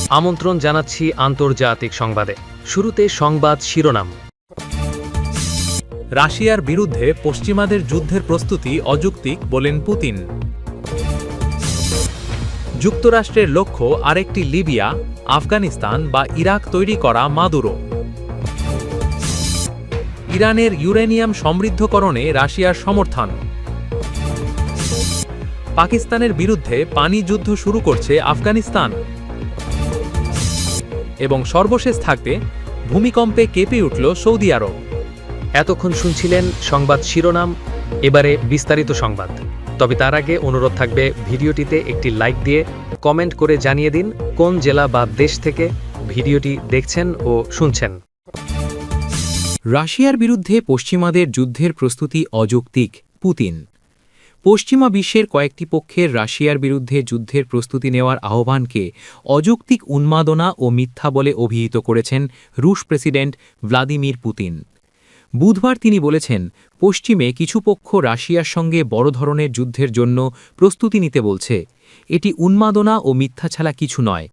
আমন্ত্রণ জানাচ্ছি আন্তর্জাতিক সংবাদে। শুরুতে সংবাদ শিরোনাম। রাশিয়ার বিরুদ্ধে পশ্চিমাদের যুদ্ধের প্রস্তুতি অযৌক্তিক বলেন পুতিন। যুক্তরাষ্ট্রের লক্ষ্য আরেকটি লিবিয়া, আফগানিস্তান বা ইরাক তৈরি করা মাদুরো। ইরানের ইউরেনিয়াম সমৃদ্ধকরণে রাশিয়ার সমর্থন। পাকিস্তানের বিরুদ্ধে পানি যুদ্ধ শুরু করছে আফগানিস্তান। এবং সর্বশেষ থাকতে ভূমিকম্পে কেঁপে উঠল সৌদি আরব। এতক্ষণ শুনছিলেন সংবাদ শিরোনাম, এবারে বিস্তারিত সংবাদ। তবে তার আগে অনুরোধ থাকবে ভিডিওটিতে একটি লাইক দিয়ে কমেন্ট করে জানিয়ে দিন কোন জেলা বা দেশ থেকে ভিডিওটি দেখছেন ও শুনছেন। রাশিয়ার বিরুদ্ধে পশ্চিমাদের যুদ্ধের প্রস্তুতি অযৌক্তিক, পুতিন। পশ্চিমা বিশ্বের কয়েকটি পক্ষের রাশিয়ার বিরুদ্ধে যুদ্ধের প্রস্তুতি নেওয়ার আহ্বানকে অযৌক্তিক উন্মাদনা ও মিথ্যা বলে অভিহিত করেছেন রুশ প্রেসিডেন্ট ভ্লাদিমির পুতিন। বুধবার তিনি বলেছেন, পশ্চিমে কিছু পক্ষ রাশিয়ার সঙ্গে বড় ধরনের যুদ্ধের জন্য প্রস্তুতি নিতে বলছে। এটি উন্মাদনা ও মিথ্যা ছাড়া কিছু নয়।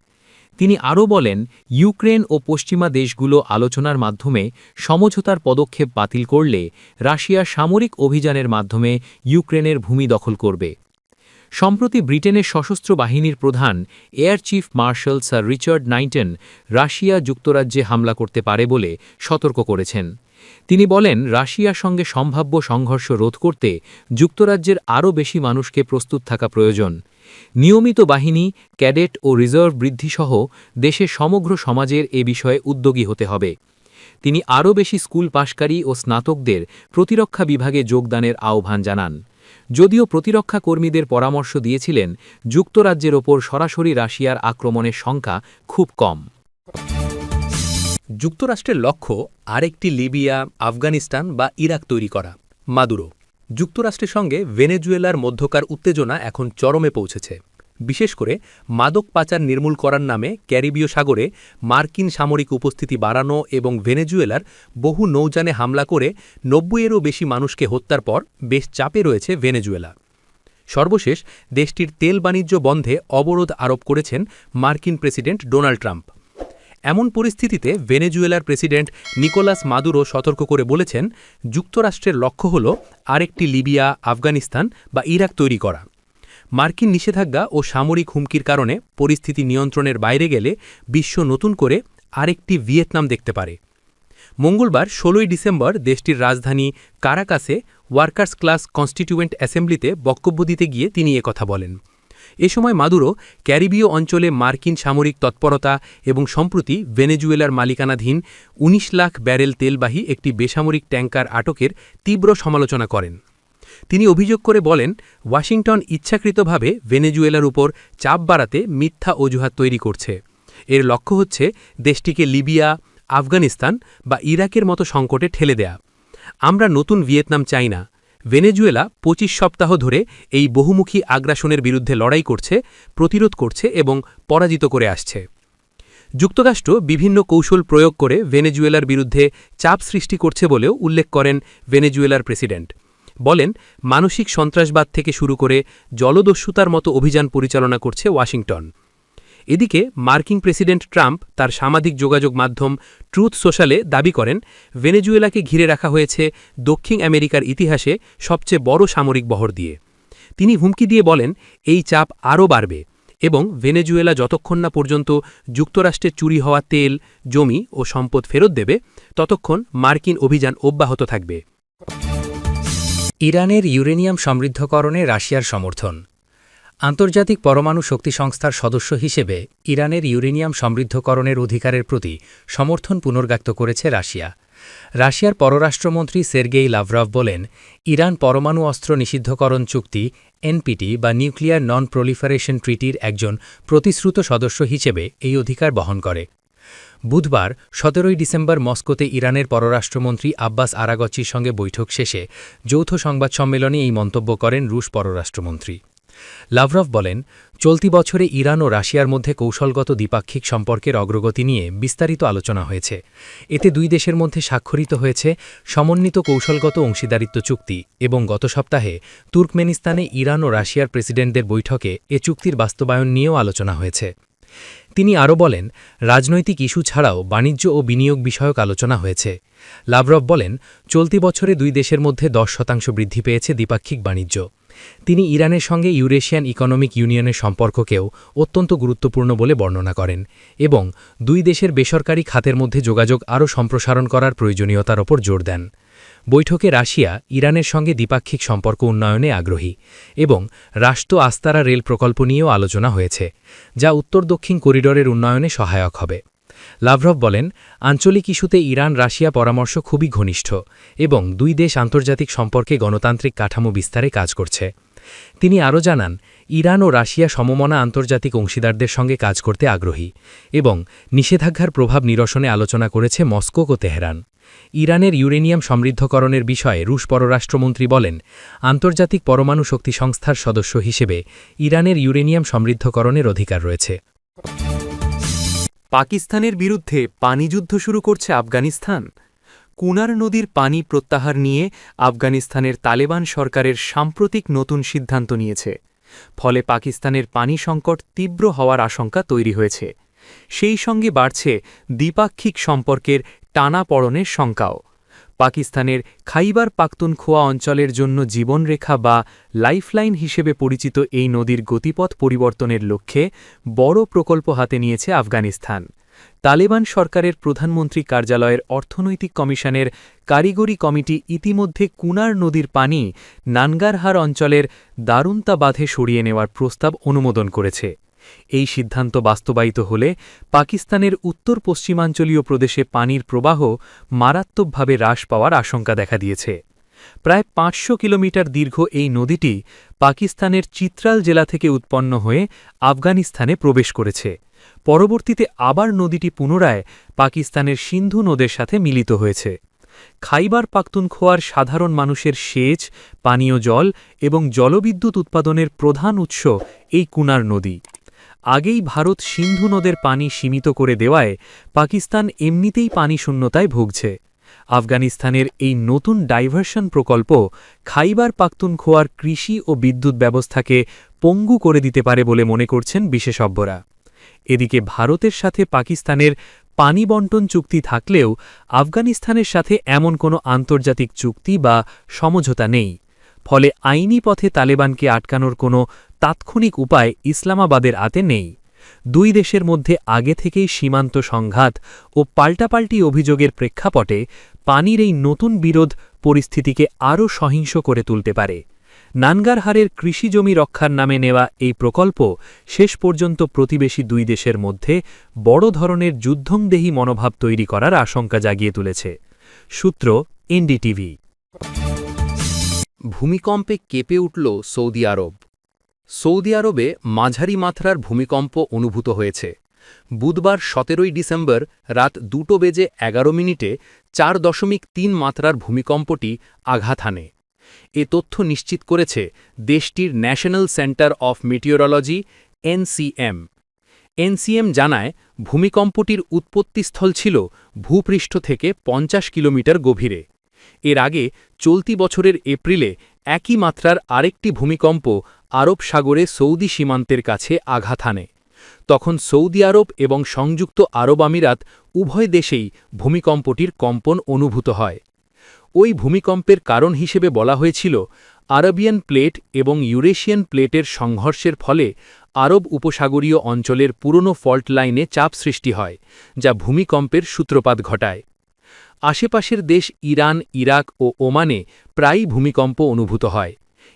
তিনি আরও বলেন, ইউক্রেন ও পশ্চিমা দেশগুলো আলোচনার মাধ্যমে সমঝোতার পদক্ষেপ বাতিল করলে রাশিয়া সামরিক অভিযানের মাধ্যমে ইউক্রেনের ভূমি দখল করবে। সম্প্রতি ব্রিটেনের সশস্ত্র বাহিনীর প্রধান air chief marshal sir Richard Knighton রাশিয়া যুক্তরাজ্যে হামলা করতে পারে বলে সতর্ক করেছেন। তিনি বলেন, রাশিয়ার সঙ্গে সম্ভাব্য সংঘর্ষ রোধ করতে যুক্তরাজ্যের আরও বেশি মানুষকে প্রস্তুত থাকা প্রয়োজন। নিয়মিত বাহিনী, ক্যাডেট ও রিজার্ভ বৃদ্ধিসহ দেশের সমগ্র সমাজের এ বিষয়ে উদ্যোগী হতে হবে। তিনি আরও বেশি স্কুল পাশকারী ও স্নাতকদের প্রতিরক্ষা বিভাগে যোগদানের আহ্বান জানান। যদিও প্রতিরক্ষা কর্মীদের পরামর্শ দিয়েছিলেন, যুক্তরাজ্যের ওপর সরাসরি রাশিয়ার আক্রমণের সংখ্যা খুব কম। যুক্তরাষ্ট্রের লক্ষ্য আরেকটি লিবিয়া, আফগানিস্তান বা ইরাক তৈরি করা, মাদুরো। যুক্তরাষ্ট্রের সঙ্গে ভেনেজুয়েলার মধ্যকার উত্তেজনা এখন চরমে পৌঁছেছে। বিশেষ করে মাদক পাচার নির্মূল করার নামে ক্যারিবীয় সাগরে মার্কিন সামরিক উপস্থিতি বাড়ানো এবং ভেনেজুয়েলার বহু নৌযানে হামলা করে ৯০-এরও বেশি মানুষকে হত্যার পর বেশ চাপে রয়েছে ভেনেজুয়েলা। সর্বশেষ দেশটির তেল বাণিজ্য বন্ধে অবরোধ আরোপ করেছেন মার্কিন প্রেসিডেন্ট ডোনাল্ড ট্রাম্প। এমন পরিস্থিতিতে ভেনেজুয়েলার প্রেসিডেন্ট নিকোলাস মাদুরো সতর্ক করে বলেছেন, যুক্তরাষ্ট্রের লক্ষ্য হল আরেকটি লিবিয়া, আফগানিস্তান বা ইরাক তৈরি করা। মার্কিন নিষেধাজ্ঞা ও সামরিক হুমকির কারণে পরিস্থিতি নিয়ন্ত্রণের বাইরে গেলে বিশ্ব নতুন করে আরেকটি ভিয়েতনাম দেখতে পারে। মঙ্গলবার ১৬ই ডিসেম্বর দেশটির রাজধানী কারাকাসে ওয়ার্কার্স ক্লাস কনস্টিটিউয়েন্ট অ্যাসেম্বলিতে বক্তব্য দিতে গিয়ে তিনি একথা বলেন। এ সময় মাদুরো ক্যারিবীয় অঞ্চলে মার্কিন সামরিক তৎপরতা এবং সম্প্রতি ভেনেজুয়েলার মালিকানাধীন ১৯ লাখ ব্যারেল তেলবাহী একটি বেসামরিক ট্যাঙ্কার আটকের তীব্র সমালোচনা করেন। তিনি অভিযোগ করে বলেন, ওয়াশিংটন ইচ্ছাকৃতভাবে ভেনেজুয়েলার উপর চাপ বাড়াতে মিথ্যা অজুহাত তৈরি করছে। এর লক্ষ্য হচ্ছে দেশটিকে লিবিয়া, আফগানিস্তান বা ইরাকের মতো সংকটে ঠেলে দেয়া। আমরা নতুন ভিয়েতনাম চাই না। ভেনেজুয়েলা ২৫ সপ্তাহ ধরে এই বহুমুখী আগ্রাসনের বিরুদ্ধে লড়াই করছে, প্রতিরোধ করছে এবং পরাজিত করে আসছে। যুক্তরাষ্ট্র বিভিন্ন কৌশল প্রয়োগ করে ভেনেজুয়েলার বিরুদ্ধে চাপ সৃষ্টি করছে বলেও উল্লেখ করেন ভেনেজুয়েলার প্রেসিডেন্ট। বলেন, মানসিক সন্ত্রাসবাদ থেকে শুরু করে জলদস্যুতার মতো অভিযান পরিচালনা করছে ওয়াশিংটন। এদিকে মার্কিন প্রেসিডেন্ট ট্রাম্প তার সামাজিক যোগাযোগ মাধ্যম ট্রুথ সোশ্যালে দাবি করেন, ভেনেজুয়েলাকে ঘিরে রাখা হয়েছে দক্ষিণ আমেরিকার ইতিহাসে সবচেয়ে বড় সামরিক বহর দিয়ে। তিনি হুমকি দিয়ে বলেন, এই চাপ আরও বাড়বে এবং ভেনেজুয়েলা যতক্ষণ না পর্যন্ত যুক্তরাষ্ট্রের চুরি হওয়া তেল, জমি ও সম্পদ ফেরত দেবে, ততক্ষণ মার্কিন অভিযান অব্যাহত থাকবে। ইরানের ইউরেনিয়াম সমৃদ্ধকরণে রাশিয়ার সমর্থন। আন্তর্জাতিক পরমাণু শক্তি সংস্থার সদস্য হিসেবে ইরানের ইউরেনিয়াম সমৃদ্ধকরণের অধিকারের প্রতি সমর্থন পুনর্ব্যক্ত করেছে রাশিয়া। রাশিয়ার পররাষ্ট্রমন্ত্রী সের্গেই লাভরভ বলেন, ইরান পরমাণু অস্ত্র নিষিদ্ধকরণ চুক্তি এনপিটি বা নিউক্লিয়ার নন প্রলিফারেশন ট্রিটির একজন প্রতিশ্রুত সদস্য হিসেবে এই অধিকার বহন করে। বুধবার ১৭ই ডিসেম্বর মস্কোতে ইরানের পররাষ্ট্রমন্ত্রী আব্বাস আরাগচির সঙ্গে বৈঠক শেষে যৌথ সংবাদ সম্মেলনে এই মন্তব্য করেন রুশ পররাষ্ট্রমন্ত্রী। লাভরভ বলেন, চলতি বছরে ইরান ও রাশিয়ার মধ্যে কৌশলগত দ্বিপাক্ষিক সম্পর্কের অগ্রগতি নিয়ে বিস্তারিত আলোচনা হয়েছে। এতে দুই দেশের মধ্যে স্বাক্ষরিত হয়েছে সমন্বিত কৌশলগত অংশীদারিত্ব চুক্তি এবং গত সপ্তাহে তুর্কমেনিস্তানে ইরান ও রাশিয়ার প্রেসিডেন্টদের বৈঠকে এ চুক্তির বাস্তবায়ন নিয়েও আলোচনা হয়েছে। তিনি আরও বলেন, রাজনৈতিক ইস্যু ছাড়াও বাণিজ্য ও বিনিয়োগ বিষয়ক আলোচনা হয়েছে। লাভরভ বলেন, চলতি বছরে দুই দেশের মধ্যে 10% বৃদ্ধি পেয়েছে দ্বিপাক্ষিক বাণিজ্য। তিনি ইরানের সঙ্গে ইউরেশিয়ান ইকোনমিক ইউনিয়নের সম্পর্ককেও অত্যন্ত গুরুত্বপূর্ণ বলে বর্ণনা করেন এবং দুই দেশের বেসরকারি খাতের মধ্যে যোগাযোগ আরও সম্প্রসারণ করার প্রয়োজনীয়তার ওপর জোর দেন। বৈঠকে রাশিয়া ইরানের সঙ্গে দ্বিপাক্ষিক সম্পর্ক উন্নয়নে আগ্রহী এবং রাষ্ট্র আস্তারা রেল প্রকল্প নিয়েও আলোচনা হয়েছে, যা উত্তর দক্ষিণ করিডোরের উন্নয়নে সহায়ক হবে। লাভরভ বলেন, আঞ্চলিক ইস্যুতে ইরান রাশিয়া পরামর্শ খুবই ঘনিষ্ঠ এবং দুই দেশ আন্তর্জাতিক সম্পর্কে গণতান্ত্রিক কাঠামো বিস্তারে কাজ করছে। তিনি আরও জানান, ইরান ও রাশিয়া সমমনা আন্তর্জাতিক অংশীদারদের সঙ্গে কাজ করতে আগ্রহী এবং নিষেধাজ্ঞার প্রভাব নিরসনে আলোচনা করেছে মস্কো ও তেহরান। ইরানের ইউরেনিয়াম সমৃদ্ধকরণের বিষয়ে রুশ পররাষ্ট্রমন্ত্রী বলেন, আন্তর্জাতিক পরমাণু শক্তি সংস্থার সদস্য হিসেবে ইরানের ইউরেনিয়াম সমৃদ্ধকরণের অধিকার রয়েছে। পাকিস্তানের বিরুদ্ধে পানিযুদ্ধ শুরু করছে আফগানিস্তান। কুনার নদীর পানি প্রত্যাহার নিয়ে আফগানিস্তানের তালেবান সরকারের সাম্প্রতিক নতুন সিদ্ধান্ত নিয়েছে। ফলে পাকিস্তানের পানি সংকট তীব্র হওয়ার আশঙ্কা তৈরি হয়েছে। সেই সঙ্গে বাড়ছে দ্বিপাক্ষিক সম্পর্কের টানাপড়নের শঙ্কাও। পাকিস্তানের খাইবার পাখতুনখোয়া অঞ্চলের জন্য জীবনরেখা বা লাইফলাইন হিসেবে পরিচিত এই নদীর গতিপথ পরিবর্তনের লক্ষ্যে বড় প্রকল্প হাতে নিয়েছে আফগানিস্তান। তালেবান সরকারের প্রধানমন্ত্রী কার্যালয়ের অর্থনৈতিক কমিশনের কারিগরি কমিটি ইতিমধ্যে কুনার নদীর পানি নানগারহার অঞ্চলের দারুন্তা বাঁধে সরিয়ে নেওয়ার প্রস্তাব অনুমোদন করেছে। এই সিদ্ধান্ত বাস্তবায়িত হলে পাকিস্তানের উত্তর পশ্চিমাঞ্চলীয় প্রদেশে পানির প্রবাহ মারাত্মকভাবে হ্রাস পাওয়ার আশঙ্কা দেখা দিয়েছে। প্রায় ৫০০ কিলোমিটার দীর্ঘ এই নদীটি পাকিস্তানের চিত্রাল জেলা থেকে উৎপন্ন হয়ে আফগানিস্তানে প্রবেশ করেছে। পরবর্তীতে আবার নদীটি পুনরায় পাকিস্তানের সিন্ধু নদের সাথে মিলিত হয়েছে। খাইবার পাখতুনখোয়ার সাধারণ মানুষের সেচ, পানীয় জল এবং জলবিদ্যুৎ উৎপাদনের প্রধান উৎস এই কুনার নদী। আগেই ভারত সিন্ধু নদের পানি সীমিত করে দেওয়ায় পাকিস্তান এমনিতেই পানি শূন্যতায় ভুগছে। আফগানিস্তানের এই নতুন ডাইভার্সন প্রকল্প খাইবার পাখতুনখোয়ার কৃষি ও বিদ্যুৎ ব্যবস্থাকে পঙ্গু করে দিতে পারে বলে মনে করছেন বিশেষজ্ঞরা। এদিকে ভারতের সাথে পাকিস্তানের পানি বণ্টন চুক্তি থাকলেও আফগানিস্তানের সাথে এমন কোনো আন্তর্জাতিক চুক্তি বা সমঝোতা নেই। ফলে আইনি পথে তালেবানকে আটকানোর কোনো তাৎক্ষণিক উপায় ইসলামাবাদের হাতে নেই। দুই দেশের মধ্যে আগে থেকেই সীমান্ত সংঘাত ও পাল্টাপাল্টি অভিযোগের প্রেক্ষাপটে পানির এই নতুন বিরোধ পরিস্থিতিকে আরও সহিংস করে তুলতে পারে। নানগারহারের কৃষিজমি রক্ষার নামে নেওয়া এই প্রকল্প শেষ পর্যন্ত প্রতিবেশী দুই দেশের মধ্যে বড় ধরনের যুদ্ধংদেহী মনোভাব তৈরি করার আশঙ্কা জাগিয়ে তুলেছে। সূত্র এনডিটিভি। ভূমিকম্পে কেঁপে উঠল সৌদি আরব। সৌদি আরবে মাঝারি মাত্রার ভূমিকম্প অনুভূত হয়েছে। বুধবার ১৭ ডিসেম্বর রাত 2:11 4.3 মাত্রার ভূমিকম্পটি আঘাত হানে। এ তথ্য নিশ্চিত করেছে দেশটির national centre of মিটিওরোলজি NCM. NCM জানায়, ভূমিকম্পটির উৎপত্তিস্থল ছিল ভূপৃষ্ঠ থেকে ৫০ কিলোমিটার গভীরে। এর আগে চলতি বছরের এপ্রিলে একই মাত্রার আরেকটি ভূমিকম্প আরব সাগরে সৌদি সীমান্তের কাছে আঘাত হানে। তখন সৌদি আরব এবং সংযুক্ত আরব আমিরাত উভয় দেশেই ভূমিকম্পটির কম্পন অনুভূত হয়। ওই ভূমিকম্পের কারণ হিসেবে বলা হয়েছিল, আরবিয়ান প্লেট এবং ইউরেশিয়ান প্লেটের সংঘর্ষের ফলে আরব উপসাগরীয় অঞ্চলের পুরনো ফল্ট লাইনে চাপ সৃষ্টি হয়, যা ভূমিকম্পের সূত্রপাত ঘটায়। আশেপাশের দেশ ইরান, ইরাক ও ওমানে প্রায়ই ভূমিকম্প অনুভূত হয়।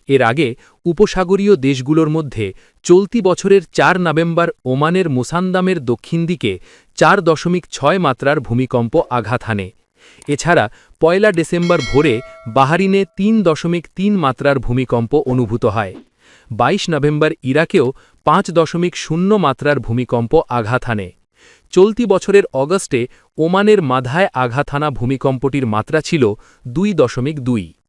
এর আগে উপসাগরীয় দেশগুলোর মধ্যে চলতি বছরের ৪ নভেম্বর ওমানের মুসান্দামের দক্ষিণ দিকে ৪.৬ মাত্রার ভূমিকম্প আঘাত হানে। এছাড়া ১ ডিসেম্বর ভোরে বাহারিনে ৩.৩ মাত্রার ভূমিকম্প অনুভূত হয়। ২২ নভেম্বর ইরাকেও ৫.০ মাত্রার ভূমিকম্প আঘাত হানে। চলতি বছরের অগস্টে ওমানের মাধায় আঘাত হানা ভূমিকম্পটির মাত্রা ছিল ২.২।